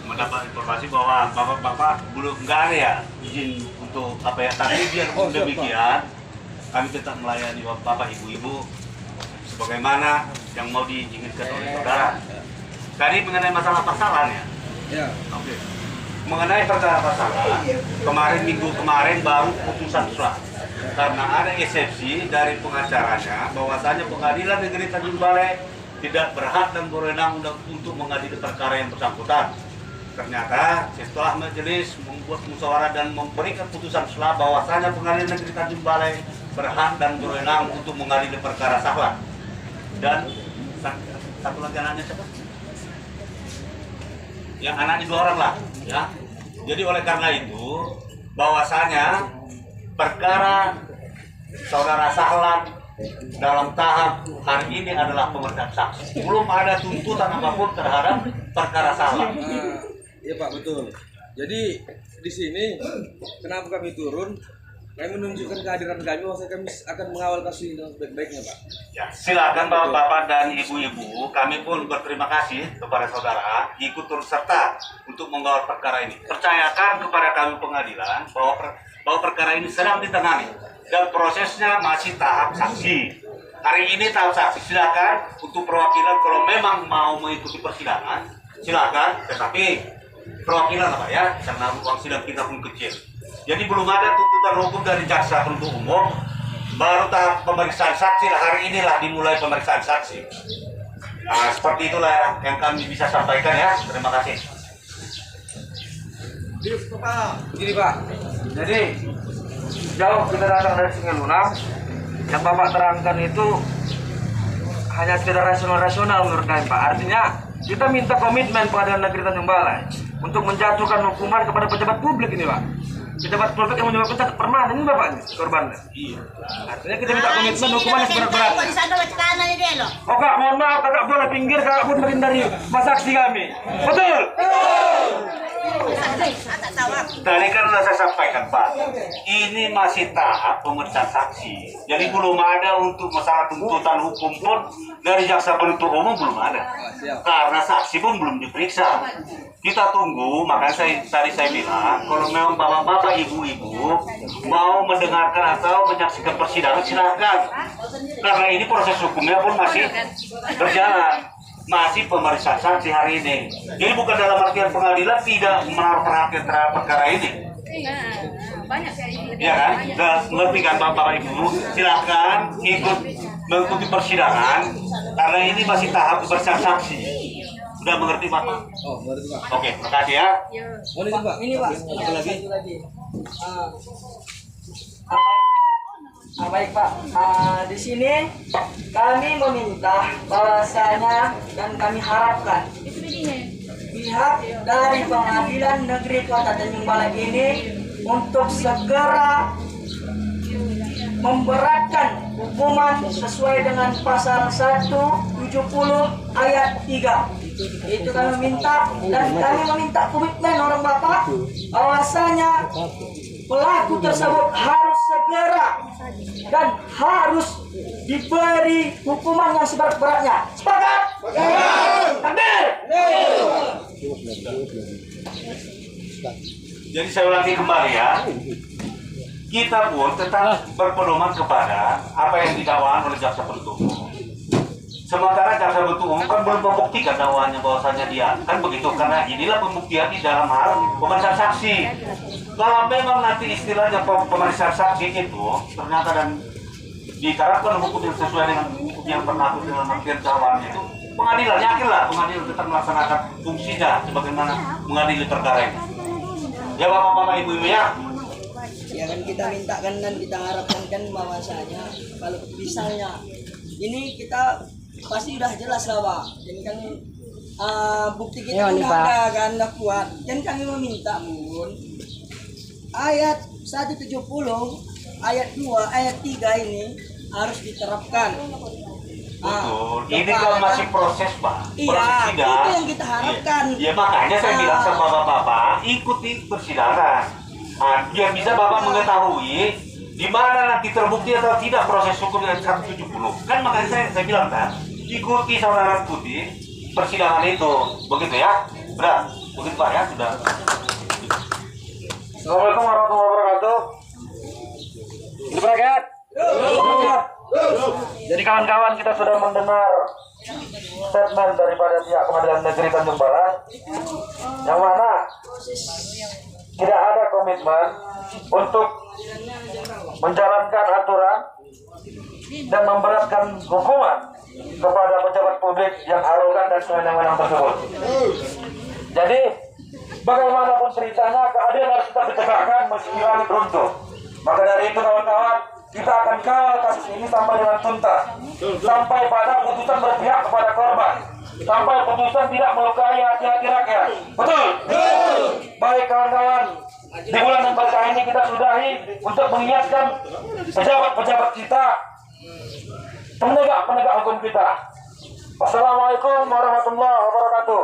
mendapat informasi bahwa bapak-bapak belum nggak ada ya izin untuk apa ya, tapi biar demikian kami tetap melayani bapak ibu-ibu sebagaimana yang mau diinginkan oleh saudara. Tadi mengenai masalah pasalan ya. Ya. Oke. Mengenai perkara pasalan, minggu kemarin baru putusan selah. Karena ada eksepsi dari pengacaranya bahwasanya Pengadilan Negeri Tanjung Balai tidak berhak dan berwenang untuk mengadili perkara yang bersangkutan. Ternyata setelah majelis membuat musyawarah dan memberikan putusan selah bahwasanya Pengadilan Negeri Tanjung Balai berhak dan berwenang untuk mengadili perkara sahlan. Dan satu lagi anaknya siapa? Yang anaknya 2 orang lah, ya. Jadi oleh karena itu bahwasanya perkara saudara Sahlan dalam tahap hari ini adalah pemeriksaan saksi. Belum ada tuntutan apapun terhadap perkara Sahlan. Iya Pak, betul. Jadi di sini kenapa kami turun? Kami menunjukkan kehadiran kami bahwa kami akan mengawal kasus ini dengan sebaik-baiknya, Pak. Ya, silakan Bapak-bapak dan Ibu-ibu, kami pun berterima kasih kepada saudara ikut turut serta untuk mengawal perkara ini. Percayakan kepada kami pengadilan bahwa perkara ini sedang ditangani dan prosesnya masih tahap saksi. Hari ini tahap saksi, silakan untuk perwakilan kalau memang mau mengikuti persidangan, silakan. Tetapi perwakilan apa ya, karena ruang sidang kita pun kecil. Jadi belum ada tuntutan hukum dari jaksa penuntut umum, baru tahap pemeriksaan saksi lah, hari inilah dimulai pemeriksaan saksi. Nah, seperti itulah yang kami bisa sampaikan ya. Terima kasih. Gini Pak, jadi jauh kita datang dari Sungai Lunak, yang Bapak terangkan itu hanya sekedar rasional menurut kami Pak. Artinya kita minta komitmen Pengadilan Negeri Tanjung Balai untuk menjatuhkan hukuman kepada pejabat publik ini Pak. Pejabat publik yang menyebabkan catat permanen ini Bapak korbannya. Iya. Artinya kita minta komitmen hukuman yang seberat-beratnya. Oh Kak, mohon maaf kakak boleh pinggir, kakak pun menghindari saksi kami. Betul? Tadi kan sudah saya sampaikan Pak, ini masih tahap pemeriksaan saksi. Jadi belum ada untuk masalah tuntutan hukum pun dari jaksa penuntut umum belum ada. Karena saksi pun belum diperiksa. Kita tunggu, makanya tadi saya bilang, kalau memang bapak-bapak, ibu-ibu mau mendengarkan atau menyaksikan persidangan silakan. Karena ini proses hukumnya pun masih berjalan. Masih pemeriksaan saksi hari ini. Jadi bukan dalam artian pengadilan tidak menaruh perhatian terhadap perkara ini. Banyak ya kan? Ngerti kan Bapak Ibu? Silakan ikut mengikuti persidangan karena ini masih tahap pemeriksaan saksi. Sudah mengerti Bapak? Oh, mengerti Pak. Oke, makasih ya. Oh, ini Pak. Ini Pak. Satu lagi. Baik Pak, di sini kami meminta bahwasanya dan kami harapkan pihak dari Pengadilan Negeri Kota Tanjung Balai ini untuk segera memberatkan hukuman sesuai dengan pasal 170 ayat 3. Itu kami minta dan kami meminta komitmen orang Bapak bahwasanya pelaku tersebut harus segera dan harus diberi hukuman yang seberat-beratnya. Sepakat? Takbir! Jadi saya ulangi kembali ya. Kita pun tetap berpedoman kepada apa yang didakwakan oleh jaksa penuntut umum. Sementara jaksa penuntut umum kan belum membuktikan dakwaannya bahwasanya dia kan begitu, karena inilah pembuktian di dalam hal pemeriksaan saksi. Kalau memang nanti istilahnya pemeriksaan saksi itu ternyata dan diterapkan hukum yang sesuai dengan hukum yang berlaku dalam artian dakwaannya itu, pengadilan yakinlah pengadilan tetap melaksanakan fungsinya sebagaimana mengadili perkara ini. Ya bapak-bapak ibu-ibu ya. Ya kan kita minta kan dan kita harapkan kan bahwasanya kalau misalnya ini kita pasti udah jelas lah Pak. Jadi kan bukti kita udah ada kan, udah kuat. Dan kami meminta pun ayat 170 ayat 2 ayat 3 ini harus diterapkan. Betul. Ini kan masih proses Pak. Iya, proses sidang. itu yang kita harapkan. Ya makanya saya bilang sama bapak-bapak ikuti persidangan. Biar bisa bapak mengetahui di mana nanti terbukti atau tidak proses hukum yang 170. Kan makanya saya bilang kan, ikuti saudara ikuti persidangan itu, begitu ya. Sudah, mungkin Pak ya sudah. Assalamualaikum warahmatullahi wabarakatuh. Hidup rakyat. Jadi kawan-kawan, kita sudah mendengar statement daripada pihak Pengadilan Negeri Tanjung Balai, yang mana tidak ada komitmen untuk menjalankan aturan dan memberatkan hukuman kepada pejabat publik yang arogan dan sewenang-wenang tersebut. Jadi bagaimanapun ceritanya, keadilan harus tetap ditegakkan meski langit runtuh. Maka dari itu kawan-kawan, kita akan kawal kasus ini sampai dengan tuntas, sampai pada putusan berpihak kepada korban, sampai putusan tidak melukai hati-hati rakyat. Betul? Baik kawan-kawan, di bulan yang berkah ini kita sudahi untuk mengingatkan pejabat-pejabat kita, penegak hukum kita. Wassalamualaikum warahmatullahi wabarakatuh.